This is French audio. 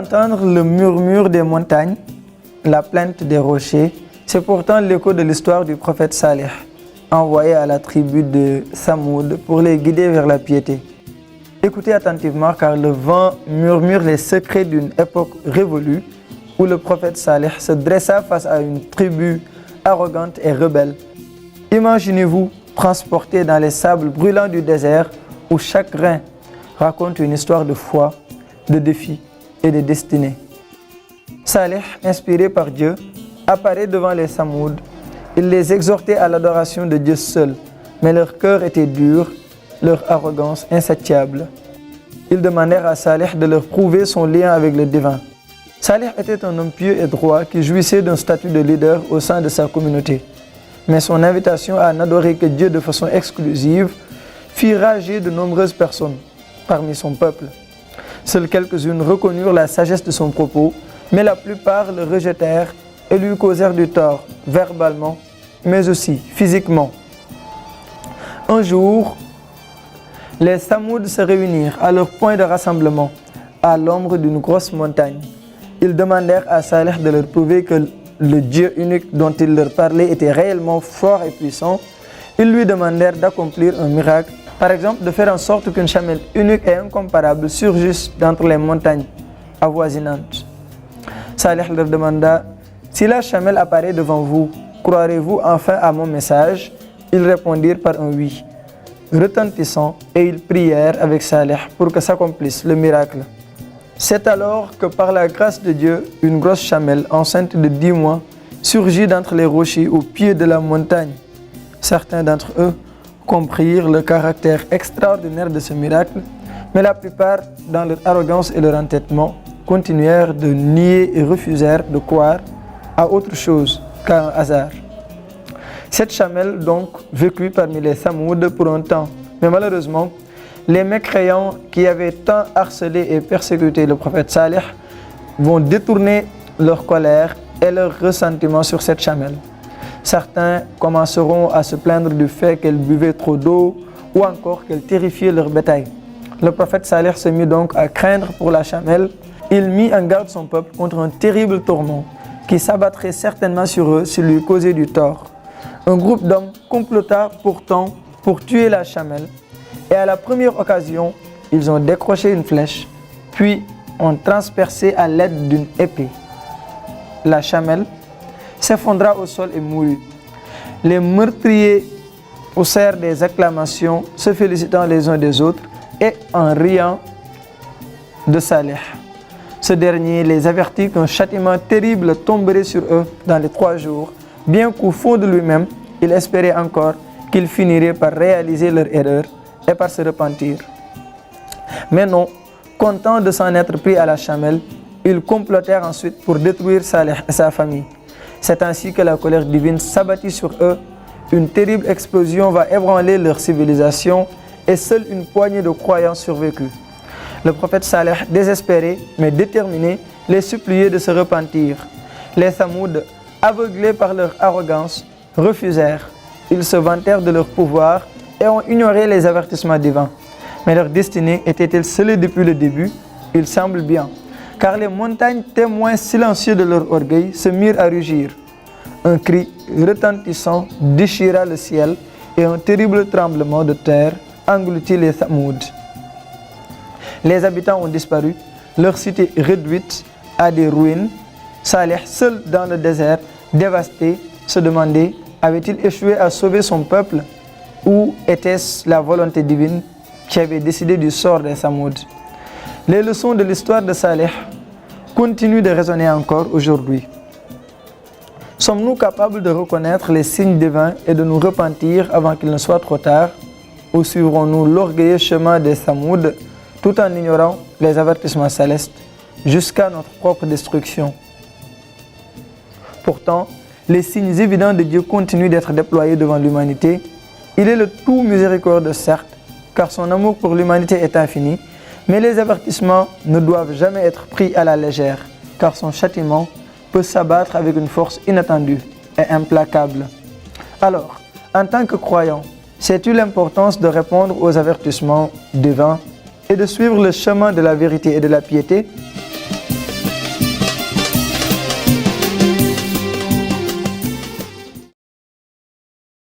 entendre le murmure des montagnes, la plainte des rochers, c'est pourtant l'écho de l'histoire du prophète Salih, envoyé à la tribu de Samoud pour les guider vers la piété. Écoutez attentivement car le vent murmure les secrets d'une époque révolue où le prophète Salih se dressa face à une tribu arrogante et rebelle. Imaginez-vous transporté dans les sables brûlants du désert où chaque grain raconte une histoire de foi, de défi et de destinée. Salih, inspiré par Dieu, apparaît devant les Samoud. Il les exhortait à l'adoration de Dieu seul, mais leur cœur était dur, leur arrogance insatiable. Ils demandèrent à Salih de leur prouver son lien avec le divin. Salih était un homme pieux et droit qui jouissait d'un statut de leader au sein de sa communauté. Mais son invitation à n'adorer que Dieu de façon exclusive fit rager de nombreuses personnes parmi son peuple. Seules quelques-unes reconnurent la sagesse de son propos, mais la plupart le rejetèrent et lui causèrent du tort, verbalement, mais aussi physiquement. Un jour, les Samoud se réunirent à leur point de rassemblement, à l'ombre d'une grosse montagne. Ils demandèrent à Salih de leur prouver que le Dieu unique dont il leur parlait était réellement fort et puissant. Ils lui demandèrent d'accomplir un miracle, par exemple de faire en sorte qu'une chamelle unique et incomparable surgisse d'entre les montagnes avoisinantes. Salih leur demanda: « Si la chamelle apparaît devant vous, croirez-vous enfin à mon message ?» Ils répondirent par un oui retentissant et ils prièrent avec Salih pour que s'accomplisse le miracle. C'est alors que par la grâce de Dieu, une grosse chamelle enceinte de 10 mois surgit d'entre les rochers au pied de la montagne. Certains d'entre eux comprirent le caractère extraordinaire de ce miracle, mais la plupart, dans leur arrogance et leur entêtement, continuèrent de nier et refusèrent de croire à autre chose qu'à un hasard. Cette chamelle donc vécut parmi les Samoud pour un temps, mais malheureusement, les mécréants qui avaient tant harcelé et persécuté le prophète Salih vont détourner leur colère et leur ressentiment sur cette chamelle. Certains commenceront à se plaindre du fait qu'elle buvait trop d'eau ou encore qu'elle terrifiait leur bétail. Le prophète Salih se mit donc à craindre pour la chamelle. Il mit en garde son peuple contre un terrible tourment qui s'abattrait certainement sur eux s'il lui causait du tort. Un groupe d'hommes complota pourtant pour tuer la chamelle et à la première occasion, ils ont décroché une flèche, puis ont transpercé à l'aide d'une épée. La chamelle s'effondra au sol et mourut. Les meurtriers poussèrent des acclamations, se félicitant les uns des autres et en riant de Salih. Ce dernier les avertit qu'un châtiment terrible tomberait sur eux dans les 3 jours, bien qu'au fond de lui-même, il espérait encore qu'ils finiraient par réaliser leur erreur et par se repentir. Mais non, contents de s'en être pris à la chamelle, ils complotèrent ensuite pour détruire Salih et sa famille. C'est ainsi que la colère divine s'abattit sur eux. Une terrible explosion va ébranler leur civilisation et seule une poignée de croyants survécut. Le prophète Salih, désespéré mais déterminé, les suppliait de se repentir. Les Samoud, aveuglés par leur arrogance, refusèrent. Ils se vantèrent de leur pouvoir et ont ignoré les avertissements divins. Mais leur destinée était-elle scellée depuis le début? Il semble bien, car les montagnes, témoins silencieux de leur orgueil, se mirent à rugir. Un cri retentissant déchira le ciel et un terrible tremblement de terre engloutit les Samoud. Les habitants ont disparu, leur cité réduite à des ruines. Salih, seul dans le désert, dévasté, se demandait: avait-il échoué à sauver son peuple ou était-ce la volonté divine qui avait décidé du sort des Samoud? Les leçons de l'histoire de Salih continuent de résonner encore aujourd'hui. Sommes-nous capables de reconnaître les signes divins et de nous repentir avant qu'il ne soit trop tard? Ou suivrons-nous l'orgueilleux chemin des Samoud tout en ignorant les avertissements célestes jusqu'à notre propre destruction? Pourtant, les signes évidents de Dieu continuent d'être déployés devant l'humanité. Il est le tout miséricordieux, certes, car son amour pour l'humanité est infini, mais les avertissements ne doivent jamais être pris à la légère, car son châtiment peut s'abattre avec une force inattendue et implacable. Alors, en tant que croyant, sais-tu l'importance de répondre aux avertissements divins et de suivre le chemin de la vérité et de la piété?